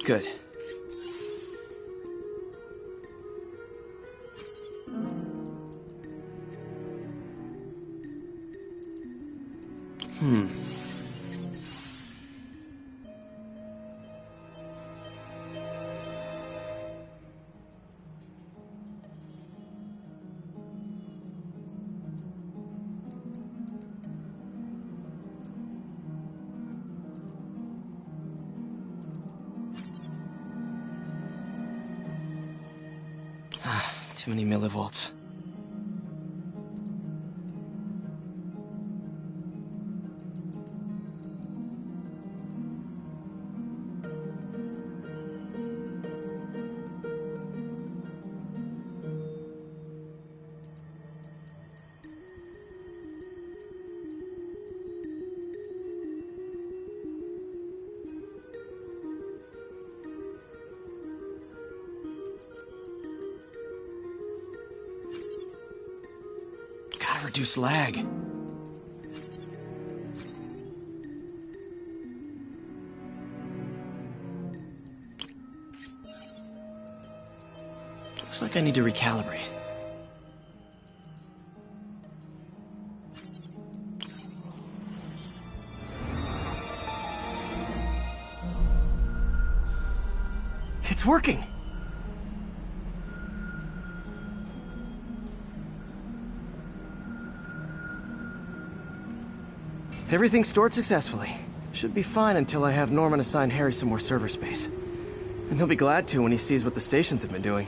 Good. Too many millivolts. Gotta reduce lag. Looks like I need to recalibrate. It's working! Everything's stored successfully. Should be fine until I have Norman assign Harry some more server space. And he'll be glad to when he sees what the stations have been doing.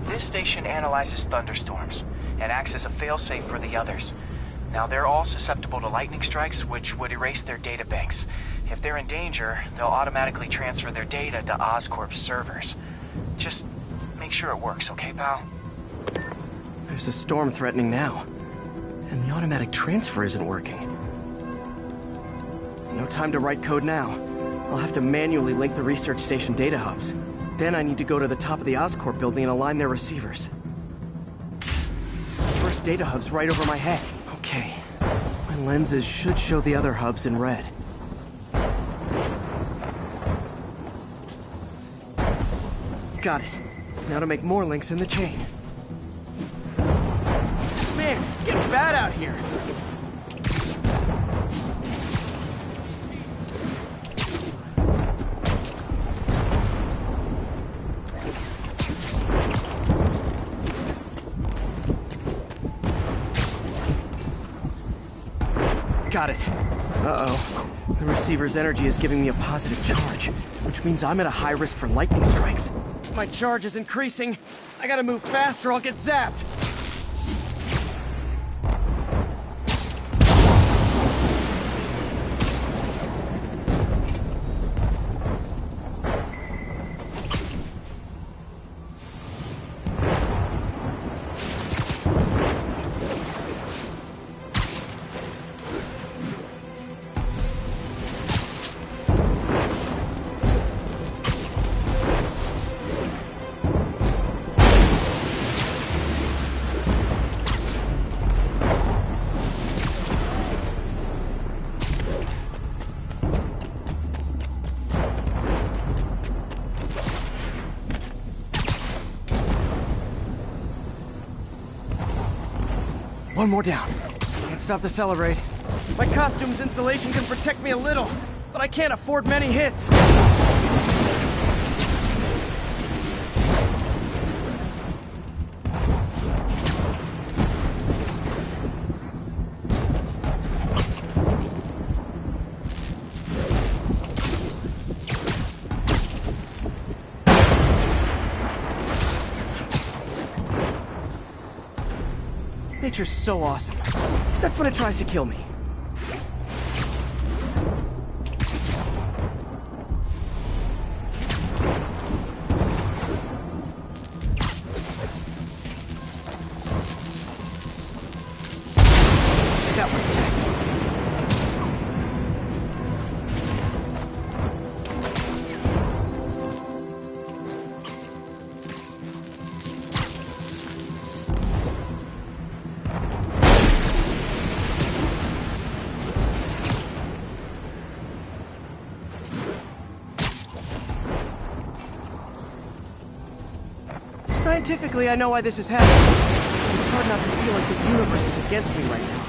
This station analyzes thunderstorms and acts as a failsafe for the others. Now, they're all susceptible to lightning strikes, which would erase their databanks. If they're in danger, they'll automatically transfer their data to Oscorp's servers. Just make sure it works, okay, pal? There's a storm threatening now. And the automatic transfer isn't working. No time to write code now. I'll have to manually link the research station data hubs. Then I need to go to the top of the Oscorp building and align their receivers. first data hub's right over my head. Okay. My lenses should show the other hubs in red. Got it. Now to make more links in the chain. Man, it's getting bad out here. Got it. Uh-oh. The receiver's energy is giving me a positive charge, which means I'm at a high risk for lightning strikes. My charge is increasing. I gotta move fast or I'll get zapped. One more down. Can't stop to celebrate. My costume's insulation can protect me a little, but I can't afford many hits. Nature's so awesome, except when it tries to kill me. That one's sick. Scientifically, I know why this is happening. It's hard not to feel like the universe is against me right now.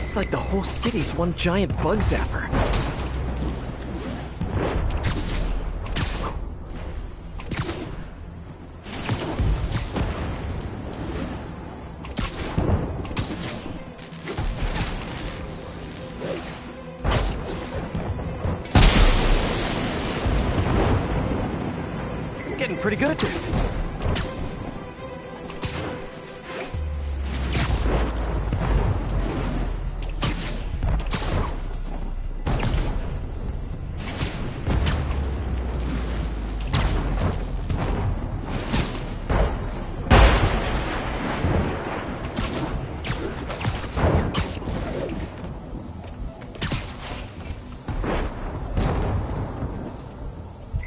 It's like the whole city's one giant bug zapper. I'm getting pretty good at this.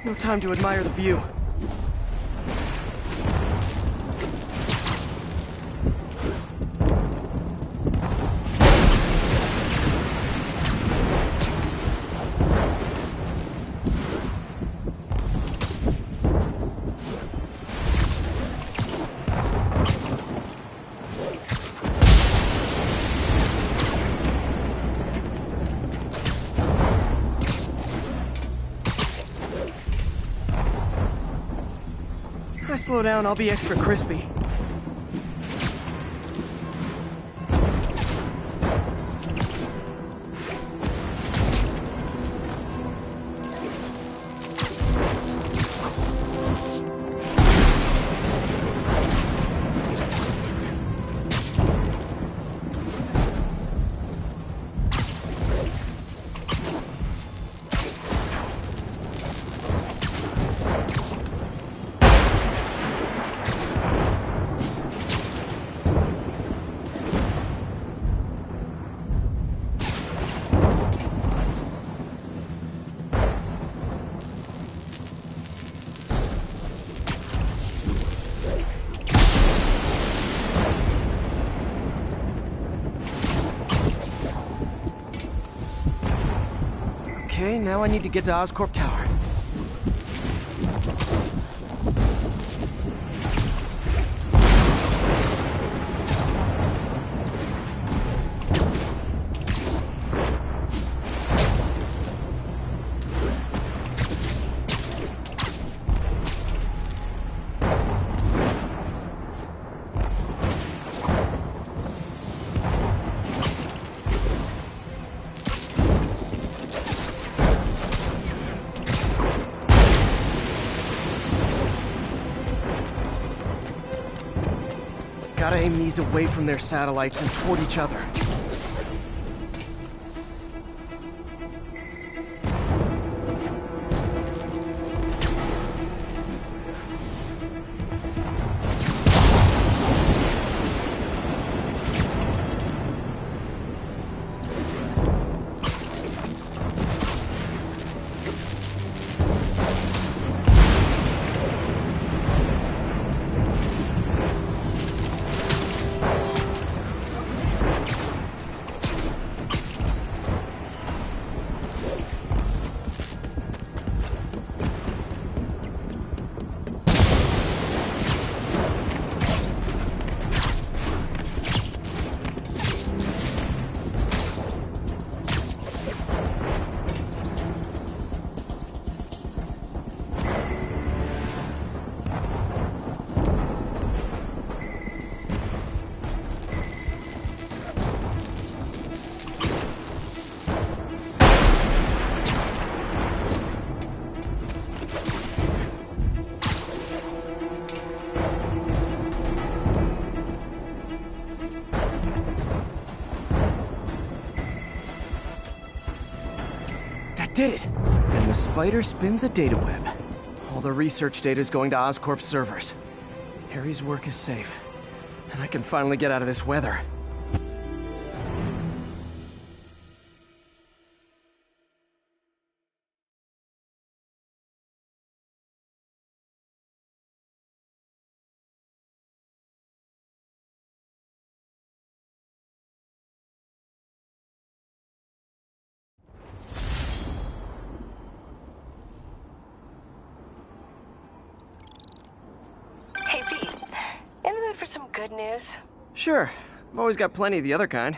No time to admire the view. If I slow down, I'll be extra crispy. Now I need to get to Oscorp Tower. Gotta aim these away from their satellites and toward each other. Did it! And the spider spins a data web. All the research data is going to Oscorp's servers. Harry's work is safe, and I can finally get out of this weather. Hey, Pete. In the mood for some good news? Sure. I've always got plenty of the other kind.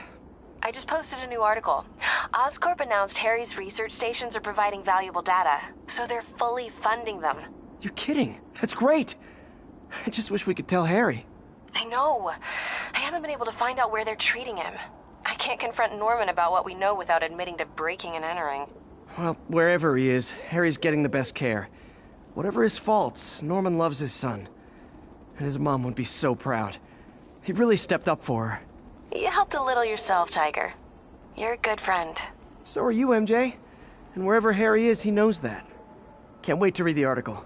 I just posted a new article. Oscorp announced Harry's research stations are providing valuable data, so they're fully funding them. You're kidding. That's great. I just wish we could tell Harry. I know. I haven't been able to find out where they're treating him. I can't confront Norman about what we know without admitting to breaking and entering. Well, wherever he is, Harry's getting the best care. Whatever his faults, Norman loves his son. And his mom would be so proud. He really stepped up for her. You helped a little yourself, Tiger. You're a good friend. So are you, MJ. And wherever Harry is, he knows that. Can't wait to read the article.